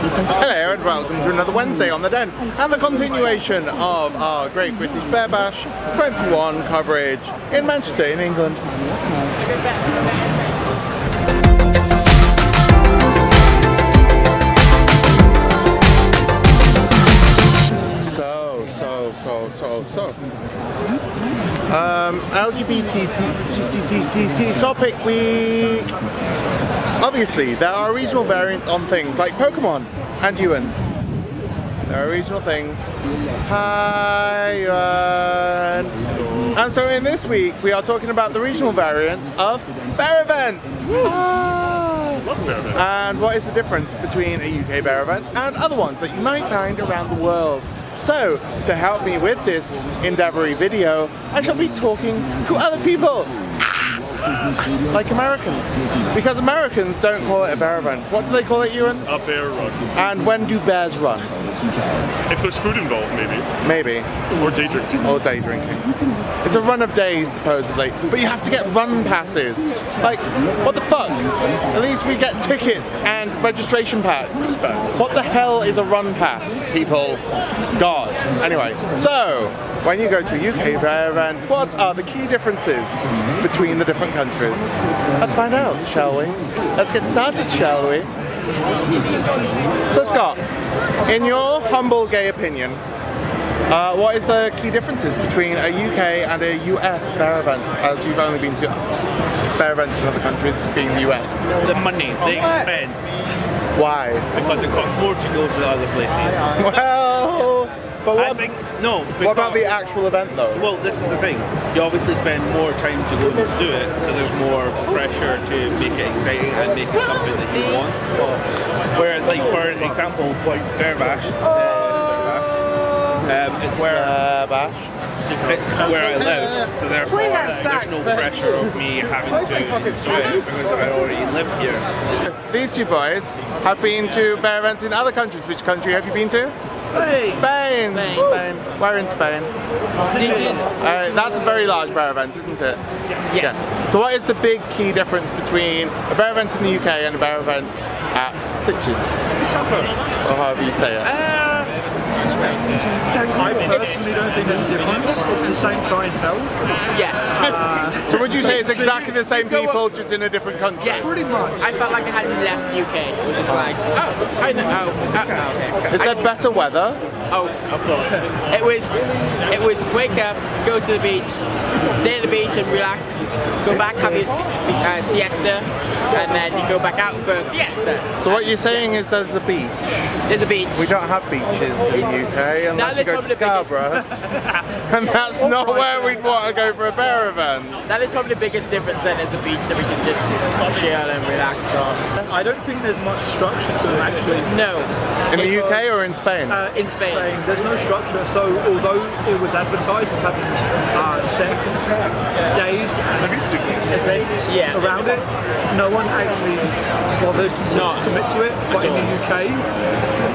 Hello and welcome to another Wednesday on the Den and the continuation of our Great British Bear Bash 21 coverage in Manchester in England. So LGBT topic week. Obviously, there are regional variants on things like Pokemon and Ewans. There are regional things. Hi, Ewan. And so in this week, we are talking about the regional variants of bear events. Love bear events. And what is the difference between a UK bear event and other ones that you might find around the world? So, to help me with this endeavory video, I shall be talking to other people. Like Americans. Because Americans don't call it a bear event. What do they call it, Ewan? A bear run. And when do bears run? If there's food involved, maybe. Maybe. Or day drinking. Or day drinking. It's a run of days, supposedly. But you have to get run passes. Like, what the fuck? At least we get tickets and registration packs. What the hell is a run pass, people? God. Anyway, so, when you go to a UK bear event, what are the key differences between the different countries? Let's find out, shall we? Let's get started, shall we? So Scott, in your humble gay opinion, what is the key differences between a UK and a US bear event, as you've only been to bear events in other countries, being the US? The money, the expense. Why? Because it costs more to go to the other places. Well, but what, what about the actual event though? Well, this is the thing. You obviously spend more time to go and do it, so there's more pressure to make it exciting and make it something that you want. Whereas, like for example, like Bear Bash, it's where it's where I live, so therefore there's no pressure of me having to do it because I already live here. These two boys have been to bear events in other countries. Which country have you been to? Spain. Spain. Where in Spain? Sitges. That's a very large bear event, isn't it? Yes. So what is the big key difference between a bear event in the UK and a bear event at Sitges? Or however you say it. I personally don't think there's a difference. It's the same clientele. Yeah. So would you say it's exactly the same people, just in a different country? Yeah. Pretty much. I felt like I hadn't left the UK. It was just like, oh, I know. Okay. Is there better weather? Oh, of course. It was wake up, go to the beach, stay at the beach and relax, go back, have your siesta, and then you go back out for fiesta. So what you're saying is there's a beach. There's a beach. We don't have beaches in the UK unless you go to Scarborough. And that's not where we'd want to go for a bear event. That is probably the biggest difference then, is a beach that we can just chill and relax on. I don't think there's much structure to them actually. No. In the UK or in Spain? In Spain. There's no structure, so although it was advertised as having set days and events around it, no one actually bothered to commit to it. But in the UK,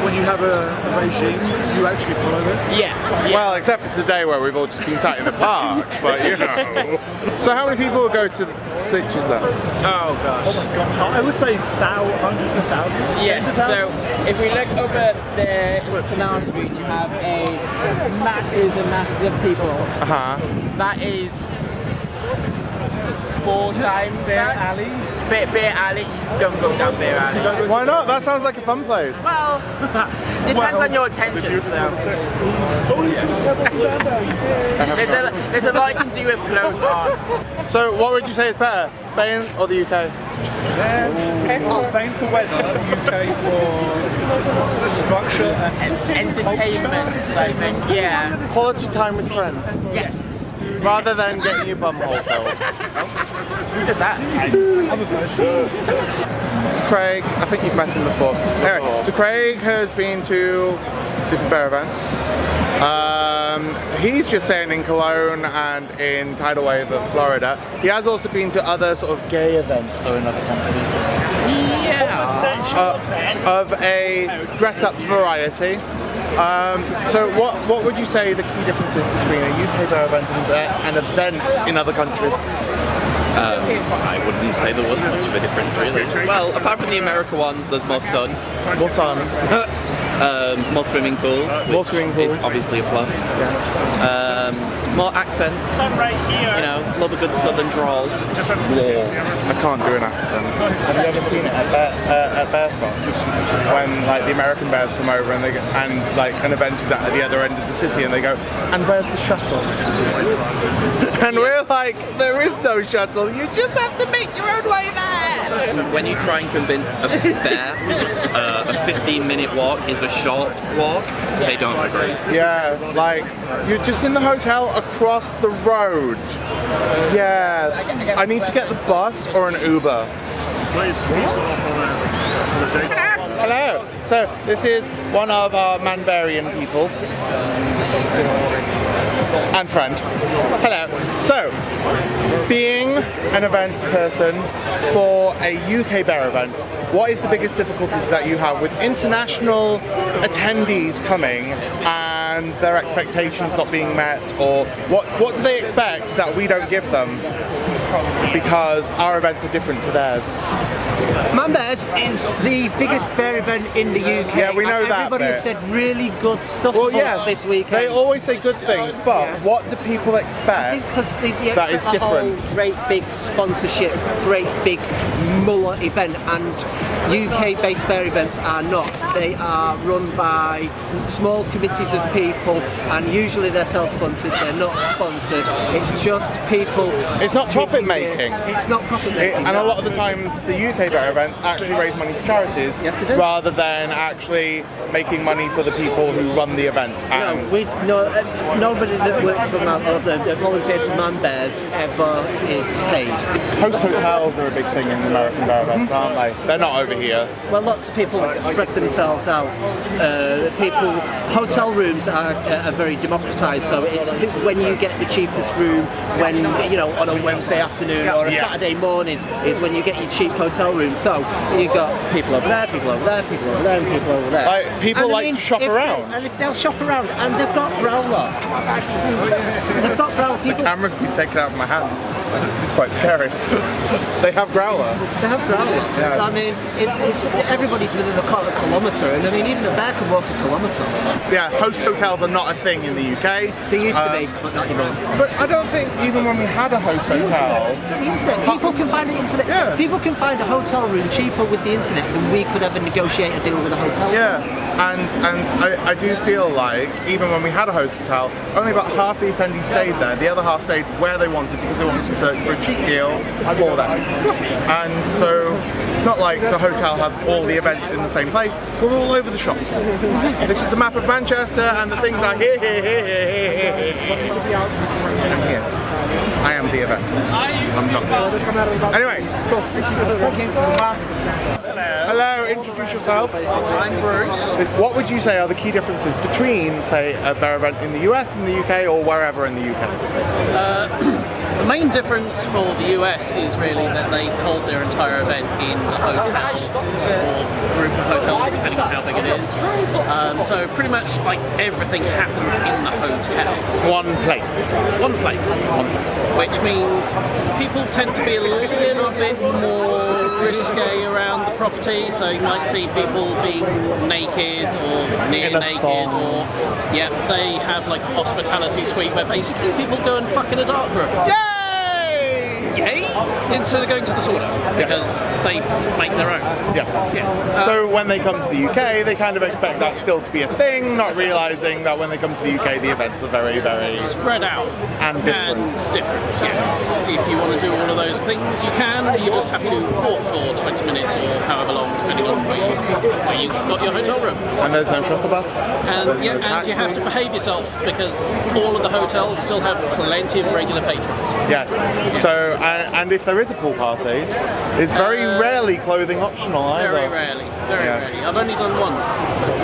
when you have a regime, you actually follow it. Yeah. Well, except for today where we've all just been sat in the park, but you know. So how many people will go to Sitges then? Oh gosh. I would say hundreds of thousands. Yes, so if we look over the Canal Street, you have a masses and masses of people. That is 4 times Bear that. Alley. Bear Alley, don't go down Bear Alley. Why not? That sounds like a fun place. Well, depends on your attention, so. Oh yes. There's a lot you can do with clothes on. So what would you say is better, Spain or the UK? Spain for weather, UK for structure and Entertainment, I think, yeah. Quality time with friends. Yes. Rather than getting your bumhole filled. Who does that? This is Craig. I think you've met him before. Anyway, so Craig has been to different bear events. He's just saying in Cologne and in Tidal Wave of Florida. He has also been to other sort of gay events though in other countries. Yeah. Of a dress-up variety. So what would you say the key differences between a UK bear event and events in other countries? I wouldn't say there was much of a difference really. Well, apart from the America ones, there's more sun. More sun. More swimming pools. More swimming pools. Is obviously a plus. More accents. You know, love a good southern drawl. I can't do an accent. Have you ever seen it at Bear Spots? When like the American bears come over and like an event is at the other end of the city and they go, and where's the shuttle? And we're like, there is no shuttle. You just have to make your own way there. When you try and convince a bear a 15-minute walk is a short walk, they don't agree. Yeah, like you're just in the hotel across the road. Yeah, I need to get the bus or an Uber. Hello. So this is one of our Manbarian peoples. And friend. Hello. So, being an event person for a UK bear event, what is the biggest difficulties that you have with international attendees coming and their expectations not being met, or what do they expect that we don't give them because our events are different to theirs? Manbears is the biggest bear event in the UK. Yeah, we know and that everybody has said really good stuff for us this weekend. They always say good things, but what do people expect Because they that is expect a whole different? great big sponsorship, great big mullah event, and UK-based bear events are not. They are run by small committees of people, and usually they're self-funded. They're not sponsored. It's just people. It's not profit making. It's not profit making. And a lot of the times, the UK bear events actually raise money for charities, Yes, they do. rather than actually making money for the people who run the event. And Nobody that works for the volunteers for Manbears ever is paid. host hotels are a big thing in American bear events, aren't they? They're not over here. Well, lots of people spread themselves out. Hotel rooms are very democratised, so it's when you get the cheapest room, when on a Wednesday afternoon or a Yes. Saturday morning is when you get your cheap hotel room. So you've got people over there, people over there, people over there, and people over there. Like, people And I like mean, to shop around. And if they'll shop around, and they've got growler. They've got growler. The People, camera's been taken out of my hands. This is quite scary. They have growler. They have growler. Yes. So, I mean, it's everybody's within a kilometre, and I mean, even a bear can walk a kilometre. Yeah, host hotels are not a thing in the UK. They used to be, but not anymore. But I don't think even when we had a host hotel, The internet. People can find the internet. Yeah. People can find a hotel room cheaper with the internet than we could ever negotiate a deal with a hotel. yeah, and I do feel like even when we had a host hotel, only about half the attendees stayed there. The other half stayed where they wanted because they wanted to search for a cheap deal for them. And so it's not like the hotel has all the events in the same place. We're all over the shop. This is the map of Manchester, and the things are here. I'm here. I am the event. I'm not. Anyway, cool. Thank you. Hello, introduce yourself. I'm Bruce. What would you say are the key differences between, say, a bear event in the US, in the UK, or wherever in the UK? The main difference for the US is really that they hold their entire event in the hotel or group of hotels, depending on how big it is. So pretty much like everything happens in the hotel. One place. One place. Which means people tend to be a little bit more risque around the property, so you might see people being naked or near In a naked, thong. or they have like a hospitality suite where basically people go and fuck in a dark room. Yay! Instead of going to the sauna, because they make their own. Yes. Yes. So when they come to the UK, they kind of expect that still to be a thing, not realising that when they come to the UK, the events are very, very Spread out and different. and different. Yes. If you want to do all of those things, you can. You just have to walk for 20 minutes or however long, depending on where you've got your hotel room. And there's no shuttle bus. And there's no and you have taxi. to behave yourself because all of the hotels still have plenty of regular patrons. Yes. So, and if there is a pool party, it's very rarely clothing optional either. Very rarely. Very Yes. rarely. I've only done one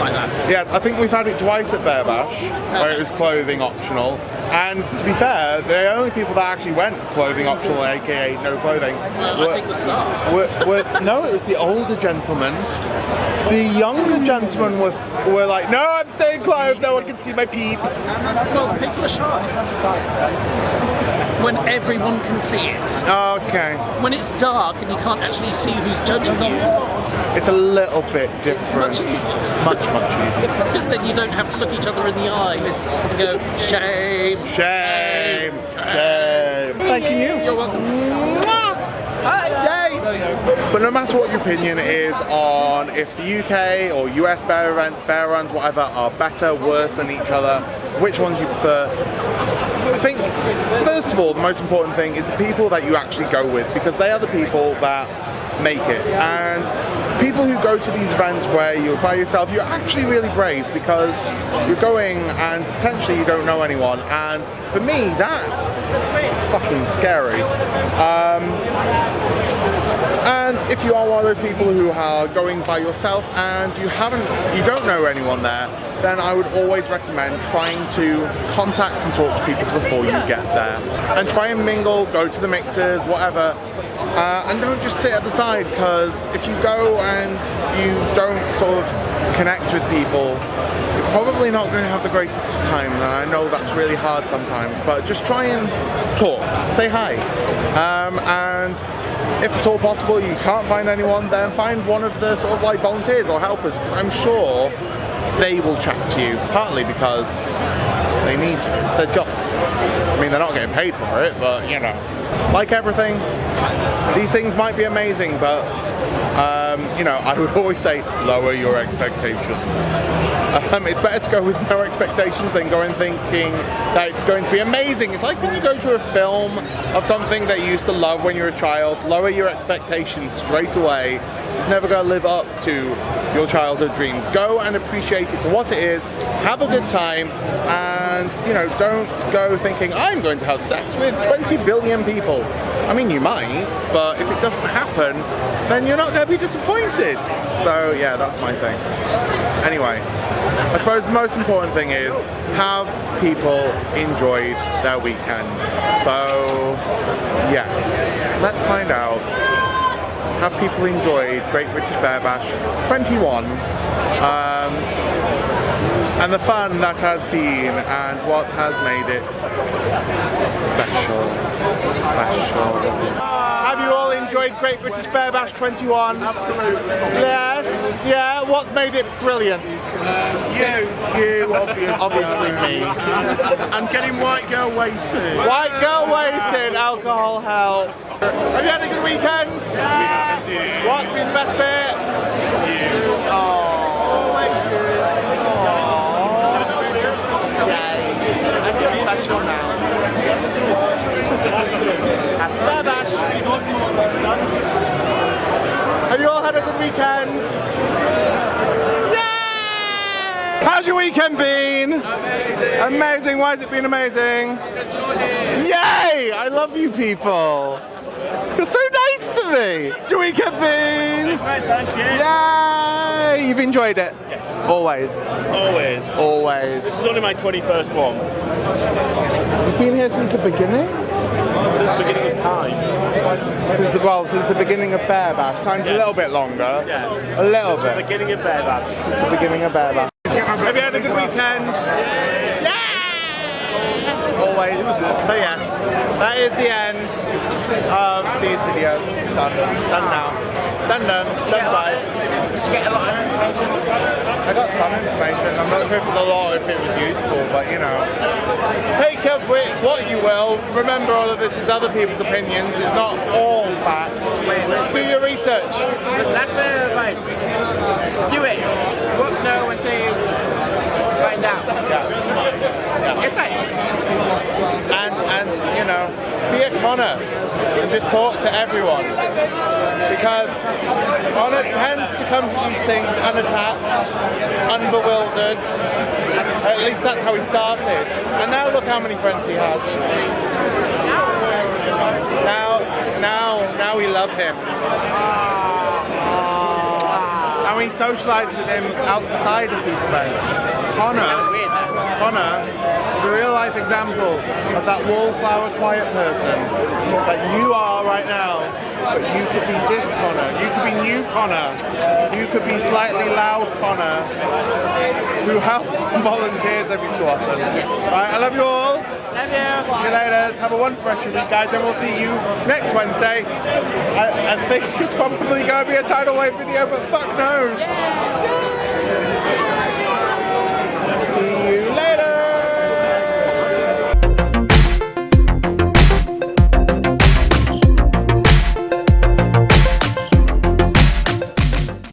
like that. Yes, I think we've had it twice at Bear Bash, where it was clothing optional. And to be fair, the only people that actually went clothing optional, aka no clothing, I think the staff. no, it was the older gentlemen. The younger gentlemen were like, no, I'm staying clothed, no one can see my peep. Well, people are shy. when everyone can see it. Okay. When it's dark and you can't actually see who's judging you, It's a little bit different. much easier. Much easier. Because then you don't have to look each other in the eye and go, shame. Shame. Shame. Thanking you. You're welcome. Yay! But no matter what your opinion is on if the UK or US bear events, bear runs, whatever, are better, worse than each other, which ones you prefer, I think, first of all, the most important thing is the people that you actually go with, because they are the people that make it. And people who go to these events where you're by yourself, you're actually really brave, because you're going and potentially you don't know anyone. And for me, that is fucking scary. And if you are one of those people who are going by yourself and you don't know anyone there, then I would always recommend trying to contact and talk to people before you get there. And try and mingle, go to the mixers, whatever. And don't just sit at the side, because if you go and you don't sort of connect with people, you're probably not going to have the greatest of time. And I know that's really hard sometimes, but just try and talk, say hi. And if at all possible you can't find anyone, then find one of the sort of like volunteers or helpers, because I'm sure they will chat to you, partly because they need to, it's their job. I mean, they're not getting paid for it, but you know, like everything, these things might be amazing, but you know, I would always say lower your expectations. It's better to go with no expectations than go in thinking that it's going to be amazing. It's like when you go to a film of something that you used to love when you were a child, lower your expectations straight away. It's never going to live up to your childhood dreams. Go and appreciate it for what it is, have a good time, and you know, don't go thinking, I'm going to have sex with 20 billion people. I mean, you might, but if it doesn't happen, then you're not going to be disappointed. So yeah, that's my thing. Anyway, I suppose the most important thing is have people enjoy their weekend. So yes, let's find out. Have people enjoyed Great British Bear Bash 21 and the fun that has been and what has made it special. Have you all enjoyed Great British Bear Bash 21? Absolutely. Yes. Yeah. What's made it brilliant? You, obviously me. I'm getting white girl wasted. White girl wasted. Alcohol helps. Have you had a good weekend? Yeah. What's been the best bit? You. Always you. Yay. I feel special now. Happy Bear Bash. Have you all had a good weekend? Yay! How's your weekend been? Amazing. Amazing. Why has it been amazing? Because you're here. Yay! I love you people. You're so nice to me. Your weekend been? Thank you. Yay! You've enjoyed it? Yes. Always. Always. Always. This is only my 21st one. You've been here since the beginning? Since the beginning of time. Since the beginning of Bear Bash. Time's a little bit longer. Yeah. A little Since the bit. beginning of Bear Bash. Since the beginning of Bear Bash. Have you had a good weekend? Yeah! Always. So yes, that is the end of these videos. Done. Done now. Done. Bye. Did you get a lot of information? I got some information. I'm not sure if it's a lot or if it was useful, but you know. Take of it what you will. Remember, all of this is other people's opinions. It's not all fact. Do your research. That's my advice. Do it. Won't know until you find out. Yeah. It's fine. And you know, be a Connor and just talk to everyone, because Connor tends to come to these things unattached, unbewildered. At least that's how he started. And now look how many friends he has. Now we love him. And we socialise with him outside of these events. Connor is a real life example of that wallflower quiet person that you are right now. But you could be this Connor, you could be new Connor, you could be slightly loud Connor, who helps volunteers every so often. Right, I love you all. Love you. See you later. Have a wonderful rest of your week, guys, and we'll see you next Wednesday. I think it's probably going to be a tidal wave video, but fuck knows.